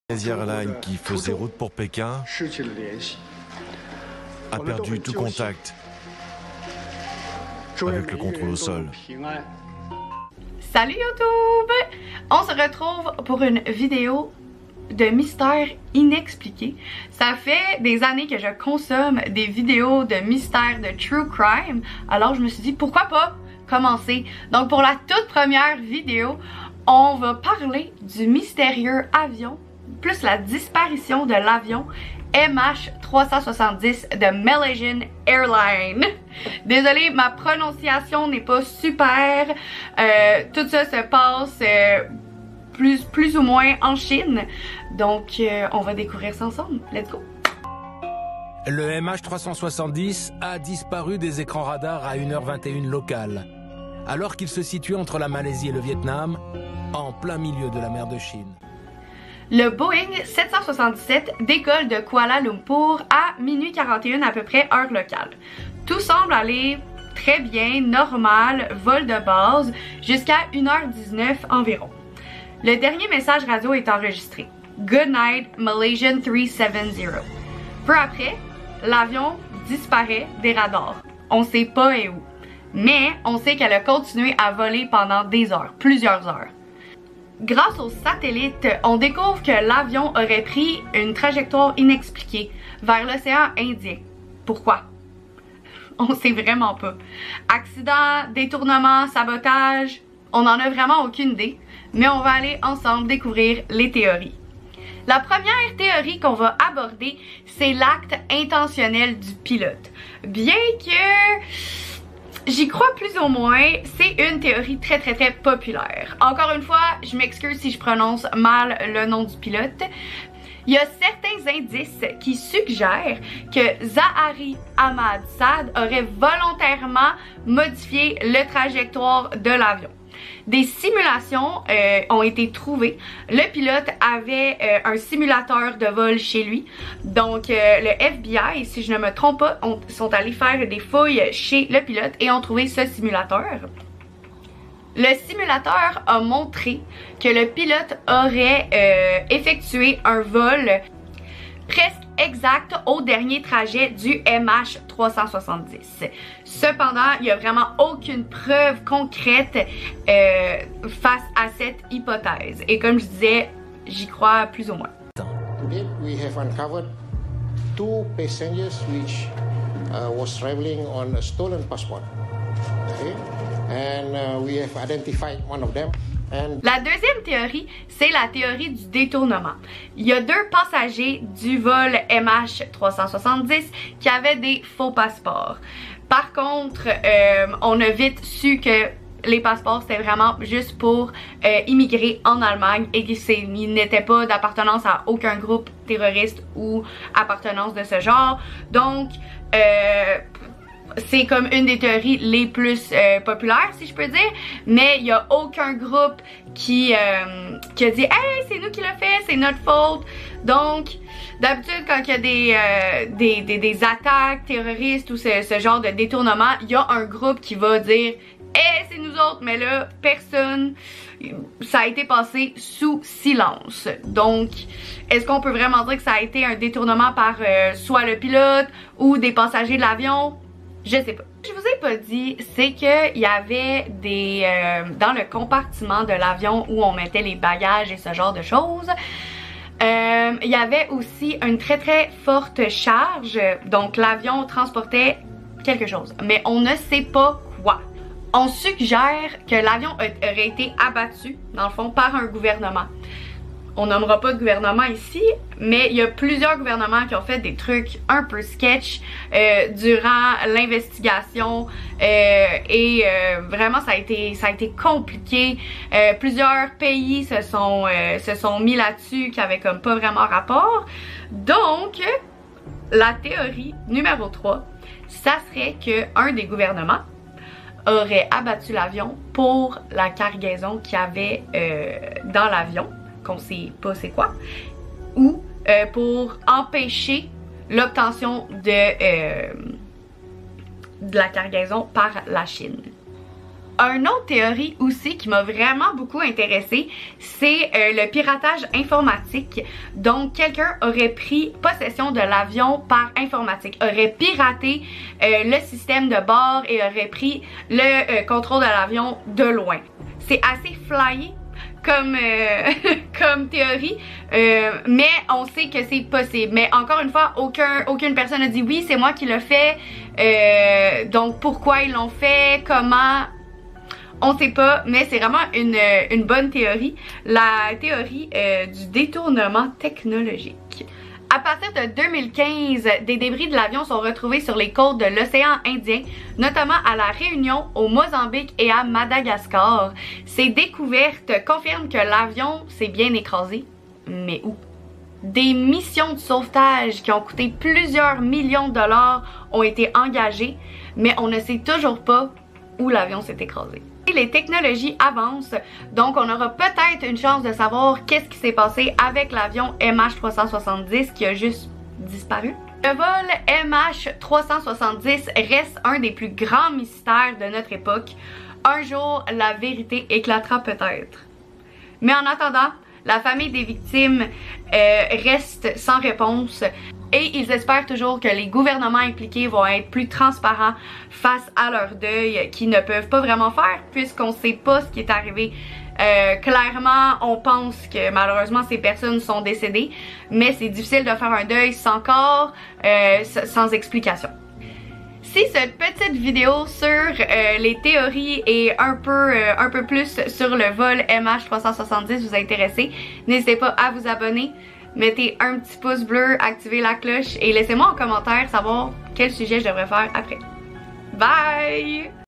Airlines qui faisait route pour Pékin a perdu tout contact avec le contrôle au sol. Salut YouTube! On se retrouve pour une vidéo de mystères inexpliqués. Ça fait des années que je consomme des vidéos de mystères de true crime, alors je me suis dit pourquoi pas commencer. Donc pour la toute première vidéo, on va parler du mystérieux avion, plus la disparition de l'avion MH370 de Malaysian Airlines. Désolée, ma prononciation n'est pas super. Tout ça se passe plus ou moins en Chine. Donc, on va découvrir ça ensemble. Let's go! Le MH370 a disparu des écrans radars à 1h21 locale, alors qu'il se situait entre la Malaisie et le Vietnam, en plein milieu de la mer de Chine. Le Boeing 777 décolle de Kuala Lumpur à minuit 41 à peu près heure locale. Tout semble aller très bien, normal, vol de base, jusqu'à 1h19 environ. Le dernier message radio est enregistré. Good night, Malaysian 370. Peu après, l'avion disparaît des radars. On sait pas où. Mais on sait qu'elle a continué à voler pendant des heures, plusieurs heures. Grâce aux satellites, on découvre que l'avion aurait pris une trajectoire inexpliquée vers l'océan Indien. Pourquoi? On sait vraiment pas. Accident, détournement, sabotage, on n'en a vraiment aucune idée, mais on va aller ensemble découvrir les théories. La première théorie qu'on va aborder, c'est l'acte intentionnel du pilote. Bien que j'y crois plus ou moins, c'est une théorie très populaire. Encore une fois, je m'excuse si je prononce mal le nom du pilote. Il y a certains indices qui suggèrent que Zahari Ahmad Saad aurait volontairement modifié le trajectoire de l'avion. Des simulations ont été trouvées. Le pilote avait un simulateur de vol chez lui. Donc le FBI, si je ne me trompe pas, sont allés faire des fouilles chez le pilote et ont trouvé ce simulateur. Le simulateur a montré que le pilote aurait effectué un vol presque exact au dernier trajet du MH370. Cependant, il n'y a vraiment aucune preuve concrète face à cette hypothèse. Et comme je disais, j'y crois plus ou moins. Today, we have uncovered 2 passengers which was traveling on a stolen passport. Okay? And we have identified one of them. La deuxième théorie, c'est la théorie du détournement. Il y a 2 passagers du vol MH370 qui avaient des faux passeports. Par contre, on a vite su que les passeports c'était vraiment juste pour immigrer en Allemagne et qu'ils n'étaient pas d'appartenance à aucun groupe terroriste ou appartenance de ce genre. Donc, c'est comme une des théories les plus populaires, si je peux dire, mais il n'y a aucun groupe qui a dit « Hey, c'est nous qui l'a fait, c'est notre faute ». Donc, d'habitude, quand il y a des attaques terroristes ou ce genre de détournement, il y a un groupe qui va dire « Hey, c'est nous autres », mais là, personne, ça a été passé sous silence. Donc, est-ce qu'on peut vraiment dire que ça a été un détournement par soit le pilote ou des passagers de l'avion? Je sais pas. Ce que je vous ai pas dit, c'est qu'il y avait des dans le compartiment de l'avion où on mettait les bagages et ce genre de choses. Il y avait aussi une très forte charge. Donc l'avion transportait quelque chose, mais on ne sait pas quoi. On suggère que l'avion aurait été abattu, dans le fond, par un gouvernement. On nommera pas de gouvernement ici, mais il y a plusieurs gouvernements qui ont fait des trucs un peu sketch durant l'investigation et vraiment ça a été compliqué. Plusieurs pays se sont mis là-dessus qui avaient comme pas vraiment rapport. Donc, la théorie numéro 3, ça serait que un des gouvernements aurait abattu l'avion pour la cargaison qu'il y avait dans l'avion, qu'on sait pas c'est quoi, ou pour empêcher l'obtention de la cargaison par la Chine. Une autre théorie aussi qui m'a vraiment beaucoup intéressée, c'est le piratage informatique. Donc, quelqu'un aurait pris possession de l'avion par informatique, aurait piraté le système de bord et aurait pris le contrôle de l'avion de loin. C'est assez flyé comme théorie, mais on sait que c'est possible. Mais encore une fois, aucune personne n'a dit oui, c'est moi qui l'ai fait. Donc, pourquoi ils l'ont fait, comment... On sait pas, mais c'est vraiment une bonne théorie. La théorie du détournement technologique. À partir de 2015, des débris de l'avion sont retrouvés sur les côtes de l'océan Indien, notamment à La Réunion, au Mozambique et à Madagascar. Ces découvertes confirment que l'avion s'est bien écrasé. Mais où? Des missions de sauvetage qui ont coûté plusieurs millions de dollars ont été engagées, mais on ne sait toujours pas où l'avion s'est écrasé. Les technologies avancent, donc on aura peut-être une chance de savoir qu'est-ce qui s'est passé avec l'avion MH370 qui a juste disparu. Le vol MH370 reste un des plus grands mystères de notre époque. Un jour, la vérité éclatera peut-être. Mais en attendant, la famille des victimes reste sans réponse. Et ils espèrent toujours que les gouvernements impliqués vont être plus transparents face à leur deuil qu'ils ne peuvent pas vraiment faire puisqu'on ne sait pas ce qui est arrivé. Clairement, on pense que malheureusement ces personnes sont décédées, mais c'est difficile de faire un deuil sans corps, sans explication. Si cette petite vidéo sur les théories et un peu plus sur le vol MH370 vous a intéressé, n'hésitez pas à vous abonner. Mettez un petit pouce bleu, activez la cloche et laissez-moi en commentaire savoir quel sujet je devrais faire après. Bye!